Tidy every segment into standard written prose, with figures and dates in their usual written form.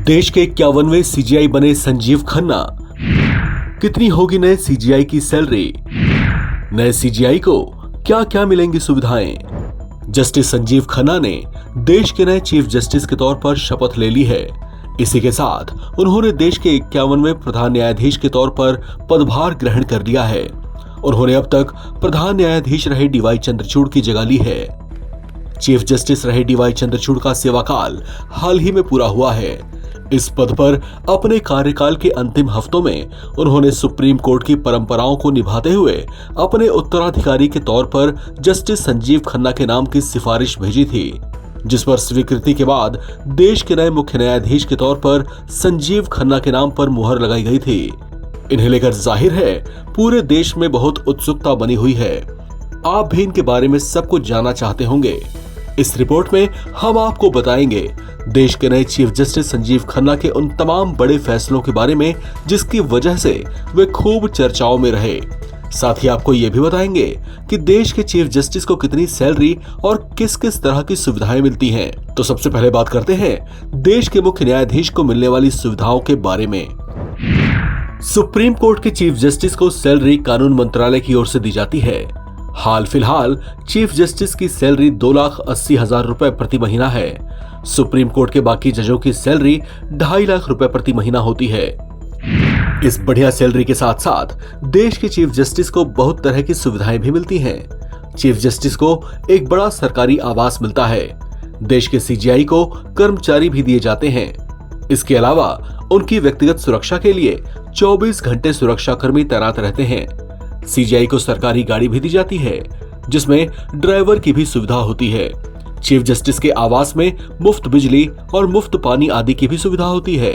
देश के 51वें सीजीआई बने संजीव खन्ना। कितनी होगी नए सीजीआई की सैलरी? नए सीजीआई को क्या क्या मिलेंगी सुविधाएं? जस्टिस संजीव खन्ना ने देश के नए चीफ जस्टिस के तौर पर शपथ ले ली है। इसी के साथ उन्होंने देश के 51वें प्रधान न्यायाधीश के तौर पर पदभार ग्रहण कर लिया है। उन्होंने अब तक प्रधान न्यायाधीश रहे डीवाई चंद्रचूड़ की जगह ली है। चीफ जस्टिस रहे डीवाई चंद्रचूड़ का सेवाकाल हाल ही में पूरा हुआ है। इस पद पर अपने कार्यकाल के अंतिम हफ्तों में उन्होंने सुप्रीम कोर्ट की परंपराओं को निभाते हुए अपने उत्तराधिकारी के तौर पर जस्टिस संजीव खन्ना के नाम की सिफारिश भेजी थी, जिस पर स्वीकृति के बाद देश के नए मुख्य न्यायाधीश के तौर पर संजीव खन्ना के नाम पर मुहर लगाई गई थी। इन्हें लेकर जाहिर है पूरे देश में बहुत उत्सुकता बनी हुई है। आप भी इनके बारे में सब कुछ जानना चाहते होंगे। इस रिपोर्ट में हम आपको बताएंगे देश के नए चीफ जस्टिस संजीव खन्ना के उन तमाम बड़े फैसलों के बारे में जिसकी वजह से वे खूब चर्चाओं में रहे। साथ ही आपको ये भी बताएंगे कि देश के चीफ जस्टिस को कितनी सैलरी और किस किस तरह की सुविधाएं मिलती हैं। तो सबसे पहले बात करते हैं देश के मुख्य न्यायाधीश को मिलने वाली सुविधाओं के बारे में। सुप्रीम कोर्ट के चीफ जस्टिस को सैलरी कानून मंत्रालय की ओर से दी जाती है। हाल फिलहाल चीफ जस्टिस की सैलरी 2,80,000 रुपए प्रति महीना है। सुप्रीम कोर्ट के बाकी जजों की सैलरी 2.5 लाख रुपए प्रति महीना होती है। इस बढ़िया सैलरी के साथ साथ देश के चीफ जस्टिस को बहुत तरह की सुविधाएं भी मिलती हैं। चीफ जस्टिस को एक बड़ा सरकारी आवास मिलता है। देश के सीजीआई को कर्मचारी भी दिए जाते हैं। इसके अलावा उनकी व्यक्तिगत सुरक्षा के लिए 24 घंटे सुरक्षा कर्मी तैनात रहते हैं। सीजीआई को सरकारी गाड़ी भी दी जाती है, जिसमें ड्राइवर की भी सुविधा होती है। चीफ जस्टिस के आवास में मुफ्त बिजली और मुफ्त पानी आदि की भी सुविधा होती है।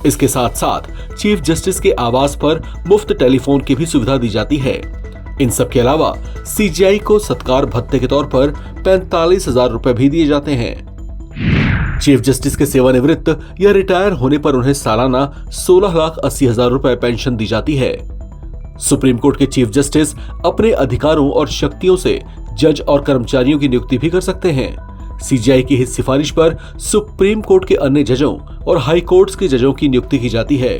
इसके साथ साथ चीफ जस्टिस के आवास पर मुफ्त टेलीफोन की भी सुविधा दी जाती है। इन सब के अलावा सीजीआई को सत्कार भत्ते के तौर पर 45,000 रुपए भी दिए जाते हैं। चीफ जस्टिस के सेवानिवृत्त या रिटायर होने पर उन्हें सालाना 16,80,000 रुपए पेंशन दी जाती है। सुप्रीम कोर्ट के चीफ जस्टिस अपने अधिकारों और शक्तियों से जज और कर्मचारियों की नियुक्ति भी कर सकते हैं। सीजीआई की इस सिफारिश पर सुप्रीम कोर्ट के अन्य जजों और हाई कोर्ट्स के जजों की नियुक्ति की जाती है।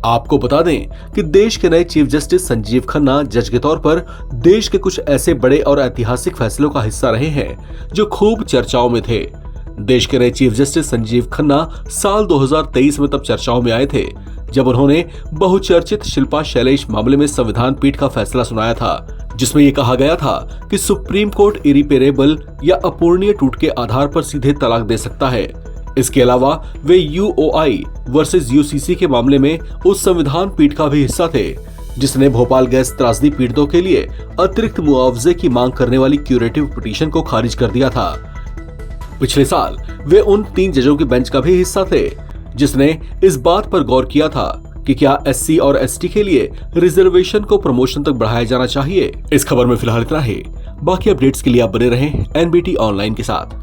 आपको बता दें कि देश के नए चीफ जस्टिस संजीव खन्ना जज के तौर पर देश के कुछ ऐसे बड़े और ऐतिहासिक फैसलों का हिस्सा रहे हैं जो खूब चर्चाओं में थे। देश के नए चीफ जस्टिस संजीव खन्ना साल 2023 में तब चर्चाओं में आए थे जब उन्होंने बहुचर्चित शिल्पा शैलेश मामले में संविधान पीठ का फैसला सुनाया था, जिसमें यह कहा गया था कि सुप्रीम कोर्ट इरिपेरेबल या अपूरणीय टूट के आधार पर सीधे तलाक दे सकता है। इसके अलावा वे यूओआई वर्सेस यूसीसी के मामले में उस संविधान पीठ का भी हिस्सा थे जिसने भोपाल गैस त्रासदी पीड़ितों के लिए अतिरिक्त मुआवजे की मांग करने वाली क्यूरेटिव पिटीशन को खारिज कर दिया था। पिछले साल वे उन 3 जजों के बेंच का भी हिस्सा थे जिसने इस बात पर गौर किया था कि क्या एससी और एसटी के लिए रिजर्वेशन को प्रमोशन तक बढ़ाया जाना चाहिए। इस खबर में फिलहाल इतना ही। बाकी अपडेट्स के लिए आप बने रहें एनबीटी ऑनलाइन के साथ।